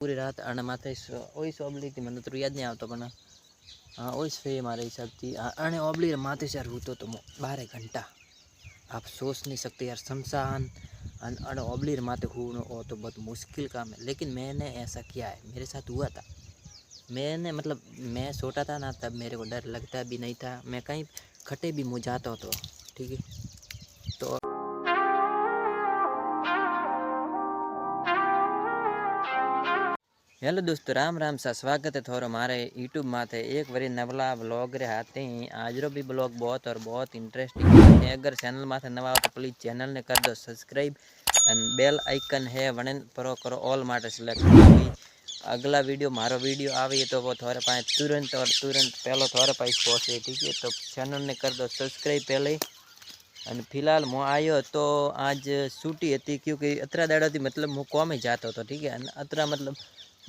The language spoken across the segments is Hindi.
पूरी रात अने माथे ओइस ओबली थी મને તો યાદ નહીં આવતો પણ हाँ ओइस फे मारे हिसाब थी अने ओबली माथे से रूतो तो 12 घंटा आप सोच नहीं सकते यार शमशान अने ओबली माथे हूँ तो बहुत मुश्किल काम है लेकिन मैंने ऐसा किया है मेरे साथ हुआ था। मैंने मतलब मैं छोटा था ना तब मेरे को डर लगता भी नहीं था मैं कहीं खटे भी मुँह जाता तो ठीक है। तो हेलो दोस्तों राम राम सा स्वागत है थोड़ा हमारे यूट्यूब माथे एक वरी नवला ब्लॉग रे आते हैं आज रो भी ब्लॉग बहुत और बहुत इंटरेस्टिंग है। अगर चैनल माथे नवा हो तो प्लीज चैनल ने कर दो सब्सक्राइब एंड बेल आइकन है वने पर करो ऑल माटे सिलेक्ट करो। अगला वीडियो मारो वीडियो आवे तो वो थोड़े पास तुरंत और तुरंत पहले थोड़े पास पहुँचे ठीक है। तो चैनल ने कर दो सब्सक्राइब पहले। અને फिलहाल હું આવ્યો તો आज छुट्टी હતી क्योंकि अतरा दाड़ाથી मतलब હું કોમે जातो तो ठीक है। अतरा मतलब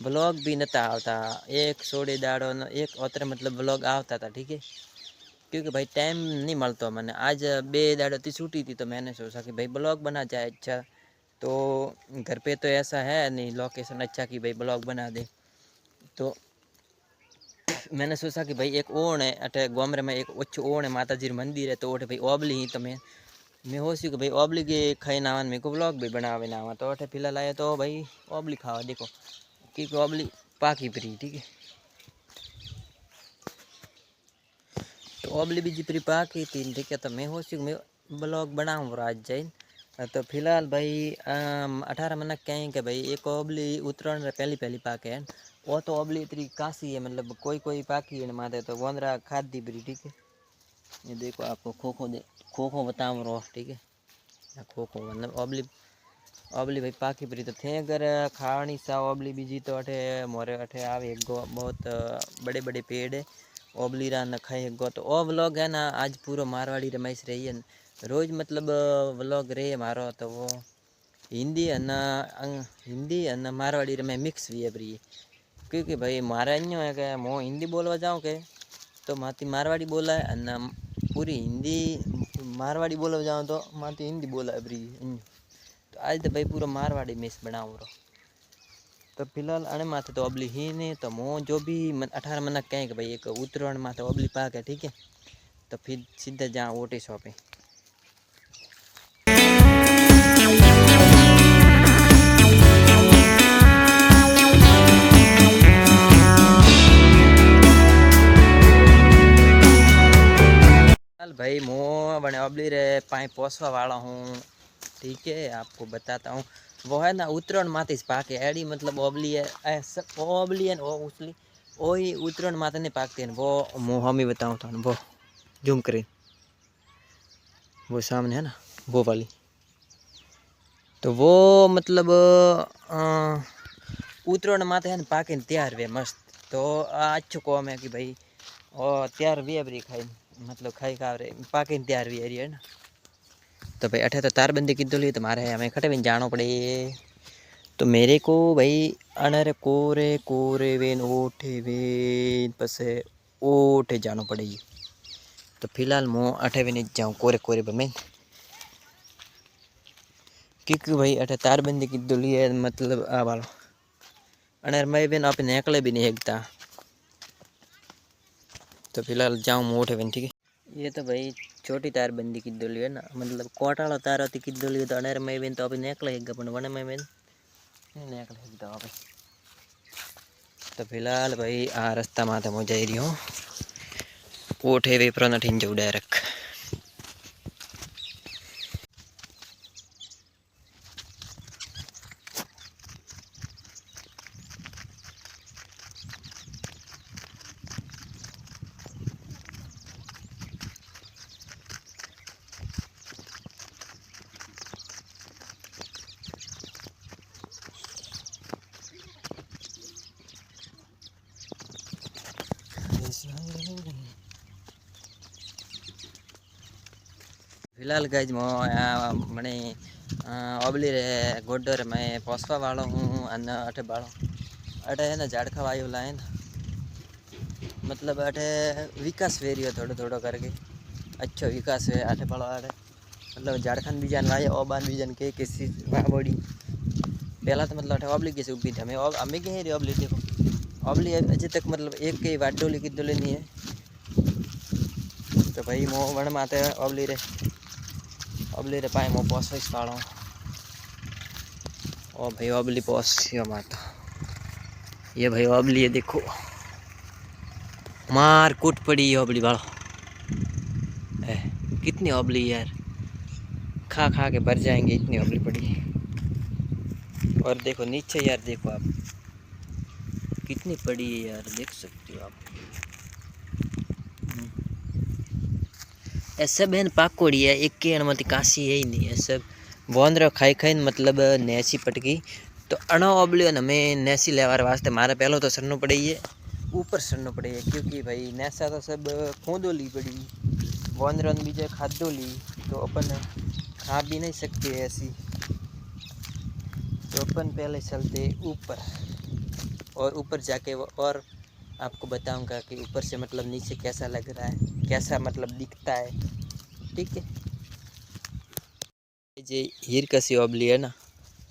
ब्लॉग भी नता आवता एक सोड़ी दाड़ो एक अतरे मतलब ब्लॉग आवता था ठीक है। क्योंकि भाई टाइम नहीं मिलता मैंने आज 2 दाड़ोથી छुट्टी थी तो मैंने सोचा कि भाई ब्लॉग बना जाए अच्छा। तो घर पे तो ऐसा है नहीं लोकेशन अच्छा कि भाई ब्लॉग बना दे तो मैंने सोचा कि भाई एक ओण है अटे गोमरे में एक ओछो ओण है माता जी मंदिर है तो ओठे भाई ओबली ही तो मैं होशी कि भाई ओबली के खाई नावन मेरे को ब्लॉग भी बनावे नावा तो ओठे फिलहाल आए तो भाई ओबली खावा देखो क्योंकि ओबली पाकी परी ठीक है। तो ओबली बीजी परी पाकी थी ठीक है। तो मैं होशी कि मैं ब्लॉग बनाऊँ आज जाइन तो फिलहाल भाई 18 महीना कहें कि भाई एक ओबली उतरण पहली पहली पाके है वो तो ओबली इतनी कासी है मतलब कोई कोई पाकी है माथे तो वंदरा खाद दी बरी ठीक है। ये देखो आपको खोखो बताऊँ रो ठीक है। खोखो मतलब ओबली ओबली भाई पाकी परी तो थे अगर खावनी सा ओबली बीजी तो अठे मोरे अठे आवे एक गो बहुत बड़े बड़े पेड़ है ओबली रा न खाए गो। तो ओ व्लॉग है ना आज पूरा मारवाड़ी रमेश रही है रोज मतलब व्लॉग रहे मारो तो वो हिंदी अने मारवाड़ी रे में मिक्स भी है बरी क्योंकि भाई मारे अन्य है कि मैं हिंदी बोलवा जाऊँ के तो माती मारवाड़ी बोला है अने पूरी हिंदी मारवाड़ी बोलवा जाऊँ तो माती हिंदी बोला है बरी। तो आज तो भाई पूरा मारवाड़ी मिक्स बनाऊँ रो तो फिलहाल अने माथे तो ओबली ही नहीं तो मो जो भी 18 महीना कहें कि भाई एक उतरण माथे ओबली पाक है ठीक है। तो फिर सीधे जाऊँ ओटी शॉपिंग। भाई मैं बने ओबली रे पाए पोसवा वाला हूँ ठीक है। आपको बताता हूँ वो है ना उतरण माथे पाके एडी मतलब ओबली है ओबली है वो उसली वो ही उतरण माथे नहीं पाकती है वो मुँह हमी बताऊँ तो वो जूम करें वो सामने है ना वो वाली तो वो मतलब उतरण माथे है ना पाके तैयार वे मस्त तो अच्छो कॉम है कि भाई और तैयार वे बरी खाई मतलब खाई खा रहे पाके तैयार वे है ना। तो भाई अठे तो तारबंदी की ली तो मारे हमें खटे भी जानो पड़े तो मेरे को भाई अनर कोरे कोरे वेन ओठे वेन पसे ओठे जानो पड़ेगी। तो फिलहाल मैं अठे भी नहीं जाऊँ कोरे कोरे पर मैं क्योंकि भाई अठे तारबंदी की ली है मतलब आ वालो अनर मैं बेन आप निकले भी नहीं एकता। तो फिलहाल जाऊँ मैं ओठे बेन ठीक है। ये तो भाई छोटी तारबंदी की दोली है ना मतलब कोटाला तार होती की दोली तो अनेर में बेन तो अभी निकले एक पण वन में बेन नहीं निकले एक तो अभी। तो फिलहाल भाई आ रास्ता माथे मैं जा रही हूँ ओठे वे पर नठीन जाऊँ डायरेक्ट। फिलहाल गाइज मैंने ओबली रे गोडो रे मैं पोसवा वालो हूँ अने अठे बालो अठे है ना झाड़खा वायु लाइन मतलब अठे विकास वेरी है थोड़ो थोड़ो करके अच्छो विकास है अठे बालो अठे मतलब झाड़खंड बीजान वाये ओबान बीजान के किसी बॉडी पहला तो मतलब अठे ऑबली कैसे उभी थी हमें कहीं रही ऑबली देखो ऑबली अजय तक मतलब एक के वाट डोली की डोले नहीं है। तो भाई मो वन माते ऑबली रे पाए मो पॉस वैस पाड़ो ओ भाई ऑबली पॉस यो माता ये भाई ऑबली है देखो मार कूट पड़ी ऑबली वालों कितनी ऑबली यार खा खा के भर जाएंगे इतनी ऑबली पड़ी। और देखो नीचे यार देखो आप कितनी पड़ी है यार देख सकते हो आप। ऐसा बहन पाकोड़ी है एक के अनुमति काशी है ही नहीं है सब बोंदर खाई खाई मतलब नेसी पटकी। तो अणो ऑबली हमें नेसी लेवार वास्ते मारे पहलो तो सरनो पड़े है ऊपर सरनो पड़े है क्योंकि भाई नेसा तो सब खोदो ली पड़ी बोंदर बीजे खादो ली तो अपन खा भी नहीं सकते ऐसी। तो अपन पहले चलते ऊपर और ऊपर जाके और आपको बताऊंगा कि ऊपर से मतलब नीचे कैसा लग रहा है कैसा मतलब दिखता है ठीक है। जे हीर कसी ओबली है ना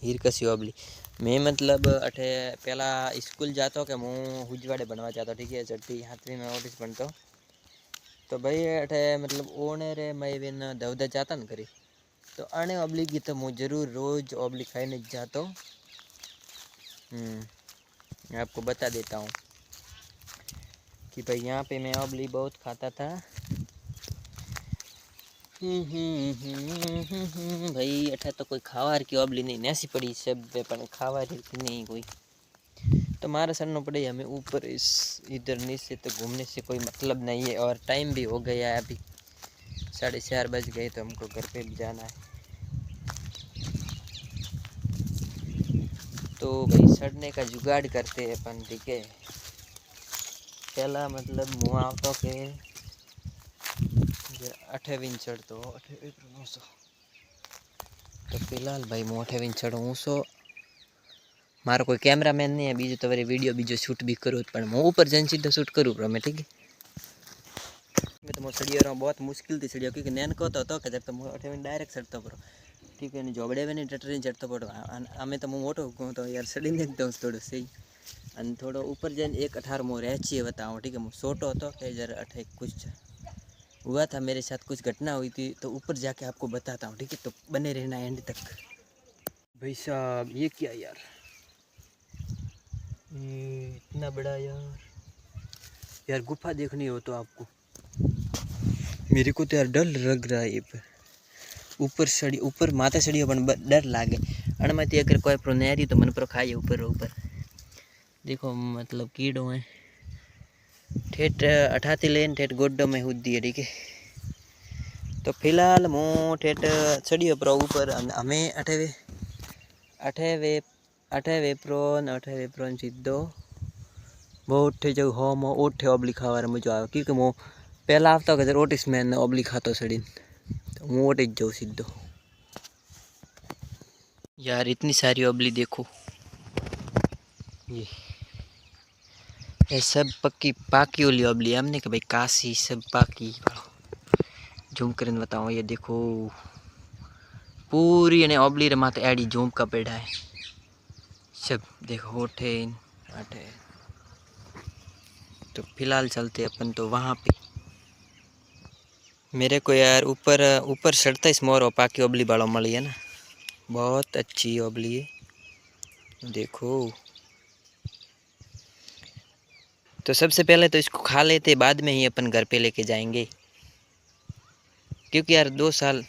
हीर कसी ओबली मैं मतलब अठे पहला स्कूल जाता कि मैं हुजवाड़े बनवा जाता ठीक है चढ़ती हाथवी में ऑफिस बनता तो भाई अठे मतलब ओने रे मैं बिन दवदा जाता न करी तो आने ओबली की तो मैं जरूर रोज ओबली खाने जाता हूँ। आपको बता देता हूँ कि भाई यहाँ पे मैं ओबली बहुत खाता था। भाई अठा तो कोई खावार की ओबली नहीं नैसी पड़ी सब पर खावार की नहीं कोई तो मारा सरनो पड़े हमें ऊपर इस इधर नीचे तो घूमने से कोई मतलब नहीं है और टाइम भी हो गया है अभी 4:30 बज गए तो हमको घर पे भी जाना है। तो भाई सड़ने का जुगाड़ करते हैं अपन ठीक है। पहला मतलब मुँह आवतो के 28 चढ़तो 28 तो फिलहाल भाई मैं 28 चढ़ूँ सो मारो कोई कैमरामैन नहीं है बीजो तो मेरी वीडियो बीजो शूट भी करूँ पर मैं ऊपर जन सीधा शूट करूँ पर मैं ठीक है। मैं तो मैं चढ़िया रहा हूँ बहुत मुश्किल थी चढ़िया क्योंकि नैन को तो जब तो मैं 28 डायरेक्ट चढ़ता पड़ो ठीक है नहीं जोबड़े में नहीं टटर नहीं चढ़ता पड़ो हमें तो मैं मोटो कहूँ तो यार चढ़ी नहीं एकदम थोड़ो सही અને થોડો ઉપર જઈને 1:18 रहची है बताओ ठीक है। मैं छोटो હતો कि जरा 28 कुछ हुआ था मेरे साथ कुछ घटना हुई थी तो ऊपर जाके आपको बताता हूँ ठीक है। तो बने रहना एंड तक। भाई साहब ये क्या यार ये इतना बड़ा यार गुफा देखनी हो तो आपको मेरे को तो यार डर लग रहा है ये पर ऊपर सड़ी ऊपर माता सड़ी अपन डर लागे अणमाती अगर कोई प्रोनेरी तो मन पर खाए ऊपर ऊपर देखो मतलब कीड़ो है ठेठ 18 लेन ठेठ गोड्डो में हुद्दी है ठीक है। तो फिलहाल मैं ठेठ चढ़ियो पर ऊपर हमें अठे वेप्रोन सीधो बहुत उठे जो हो मो उठे ओबली खावा मजा आवे क्योंकि मैं पहला आता कि ओटिस मैन ओबली खातो सड़ी तो मैं ओटिस जाऊँ सीधो। यार इतनी सारी ओबली देखो ये सब पक्की पाकी वाली ओबली हमने कि भाई काशी सब पाकी झूम कर बताओ ये देखो पूरी ने ओबली रे माथे एडी झूम का पेड़ा है सब देखो उठे अठे। तो फिलहाल चलते अपन तो वहाँ पे मेरे को यार ऊपर ऊपर चढ़ता इस मोर पाकी ओबली बालों मली है ना बहुत अच्छी ओबली है देखो। तो सबसे पहले तो इसको खा लेते बाद में ही अपन घर पे लेके जाएंगे क्योंकि यार 2 साल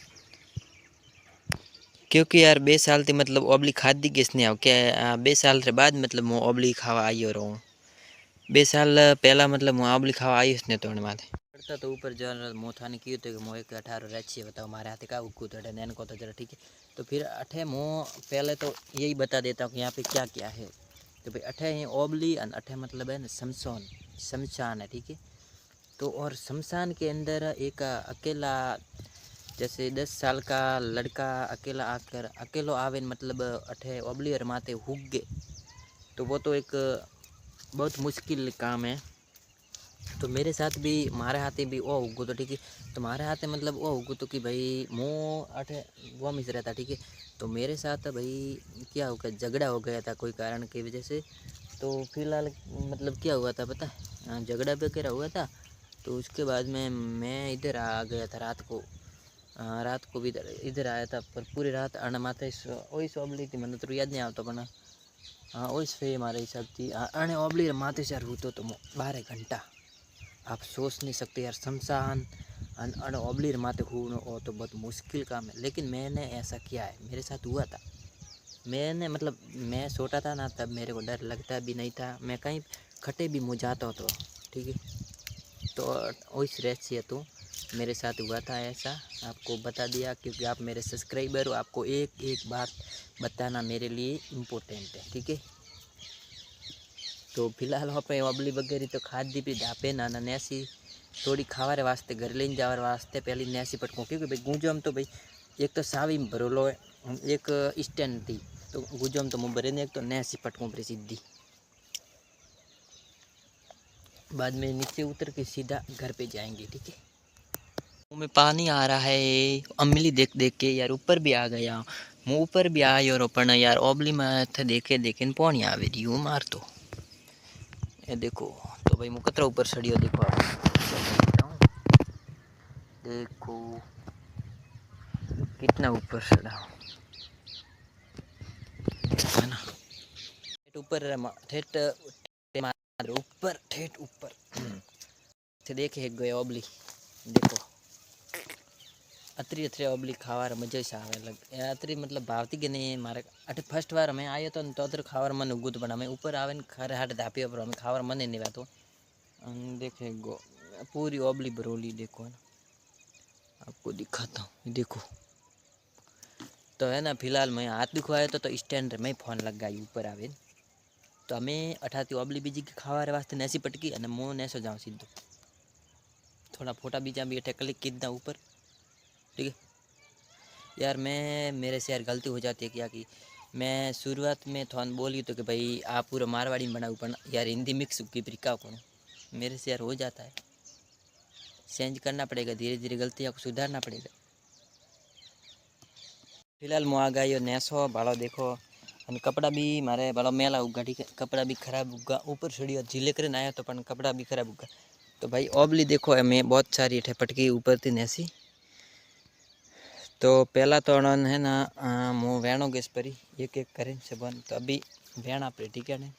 थी मतलब ओबली खादी किसने आओ क्या 2 साल रे बाद मतलब मैं ओबली खावा आयो रहूँ 2 साल पहला मतलब मैं ओबली खावा आई उसने तो माथे पड़ता तो ऊपर जरा मोथा ने किए थे कि मैं 1:18 रहची बताओ मारे हाथे का उगू तो नैन को तो जरा ठीक है। तो फिर अठे मो पहले तो यही बता देता हूँ कि यहाँ पे क्या क्या है। तो भाई अठे है ओबली और अठे मतलब है ना शमशान है ठीक है। तो और शमशान के अंदर एक अकेला जैसे 10 साल का लड़का अकेला आकर अकेलो आवे मतलब अठे ओबली और माथे हुग गए तो वो तो एक बहुत मुश्किल काम है। तो मेरे साथ भी मारे हाथे भी ओ हुगो तो ठीक है। तो मारे हाथे मतलब ओ हुगो तो कि भाई मो अठे वो मिस रहता ठीक है। तो मेरे साथ भाई क्या हो गया, झगड़ा हो गया था कोई कारण की वजह से। तो फिलहाल मतलब क्या हुआ था पता है, झगड़ा वगैरह हुआ था। तो उसके बाद में मैं इधर आ गया था रात को भी इधर आया था, पर पूरी रात आने माथे वही ओबली थी, મને તો યાદ नहीं આવતો પણ हाँ वही से मारे हिसाब थी आने ओबली माथे से रूतो तो 12 घंटा आप सोच नहीं सकते यार, शमशान अन ओबली माथे हो तो बहुत मुश्किल काम है। लेकिन मैंने ऐसा किया है, मेरे साथ हुआ था। मैंने मतलब मैं छोटा था ना, तब मेरे को डर लगता भी नहीं था, मैं कहीं खटे भी मुँह जाता तो ठीक है। तो उस रहस्य तो मेरे साथ हुआ था ऐसा, आपको बता दिया क्योंकि आप मेरे सब्सक्राइबर हो, आपको एक एक बात बताना मेरे लिए इम्पोर्टेंट है, ठीक है। तो फिलहाल આપણે ઓબલી વગેરે તો ખાધી પી ધાપે નાના નેસી થોડી ખાવારે વાસ્તે ઘરે લઈને જવા વાસ્તે પહેલી નેસી પટકું क्योंकि भाई गुंजम तो भाई एक तो सावी भरेलो एक स्टैंड थी, तो गुंजम तो मुँह भरे ने एक तो नेसी पटकूँ पड़ी सीधी। बाद में नीचे उतर के सीधा घर पे जाएंगे, ठीक है। मुँह में पानी आ रहा है अम्ली देख देख के यार, ऊपर भी आ गया, मुँह ऊपर भी आयो रो पण यार ओबली में थे देखे देखे पानी आवे रही हूँ मार तो ये देखो। तो भाई मैं कतरा ऊपर चढ़ियो देखो आप, देखो कितना ऊपर चढ़ा है ना, ठेठ ऊपर ठेठ ऊपर ठेठ ऊपर से देखे गए ओबली देखो। अतरी अतरी ओबली खावार मजा से आवे लग अतरी मतलब भावती के नहीं मारे अटे फर्स्ट बार मैं आयो तो अतर खावार मन उगुत बना मैं ऊपर आवे ने खरे हाट धापी पर हमें खावार मन नहीं वातो देखे गो पूरी ओबली भरोली देखो ना, आपको दिखाता हूँ देखो। तो है ना फिलहाल मैं हाथ दुखवाया तो स्टैंड में फोन लगाई ऊपर आवे तो हमें अठाती ओबली बीजी की खावार वास्ते नेसी पटकी और मुँह नेसो जाऊँ सीधो, थोड़ा फोटा बीजा भी अटे क्लिक कीधा ऊपर, ठीक है। यार मैं मेरे से यार गलती हो जाती है क्या कि मैं शुरुआत में थोड़ा बोली तो कि भाई आप पूरा मारवाड़ी में बनाऊँ पर यार हिंदी मिक्स की तरीका को मेरे से यार हो जाता है, चेंज करना पड़ेगा, धीरे धीरे गलतियों को सुधारना पड़ेगा। फिलहाल मैं आ गया नेसो भाड़ो देखो और कपड़ा भी मारे भाड़ो मेला उगा, ठीक है। कपड़ा भी खराब उगा, ऊपर सीढ़ियों झीले कर आया तो पण कपड़ा भी खराब उगा। तो भाई ओबली देखो मैं बहुत सारी अठे पटकी ऊपर थी नेसी। तो पहला तो है ना मुँह वेणो गैस परी एक एक करें से बन, तो अभी वेणा पे ठीक है ने।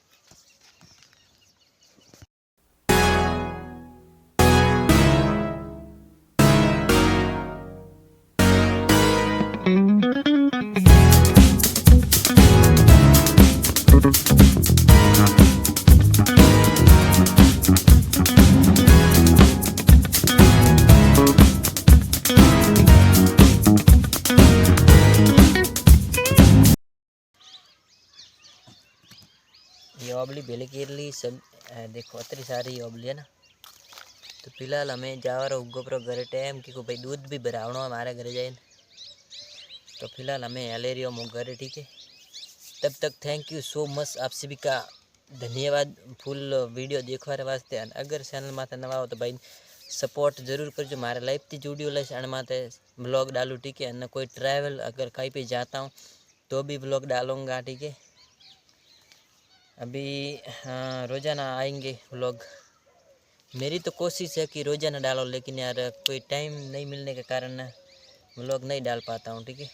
ये ओबली बेले केरली सब देखो अतरी सारी ओबली है ना। तो फिलहाल हमें जावार उगो पर घरे टाइम कि भाई दूध भी भरावनो हमारे घरे जाए, तो फिलहाल हमें हेलेरियो मो घरे, ठीक है। तब तक थैंक यू सो मच आप सभी का धन्यवाद फुल वीडियो देखवा वास्ते। अगर चैनल माथे नवा हो तो भाई सपोर्ट जरूर करजो, मारे लाइफ थी वीडियो लईश अण माथे ब्लॉग डालू, ठीक है। और कोई ट्रैवल अगर कहीं पे जाता हूँ तो भी ब्लॉग डालूँगा, ठीक है। अभी हाँ रोज़ाना आएंगे व्लॉग, मेरी तो कोशिश है कि रोज़ाना डालो, लेकिन यार कोई टाइम नहीं मिलने के कारण व्लॉग नहीं डाल पाता हूँ, ठीक है।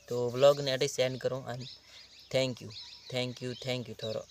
तो व्लॉग ने अटे सेंड करूँ। Thank you thank you thank you थोड़ा।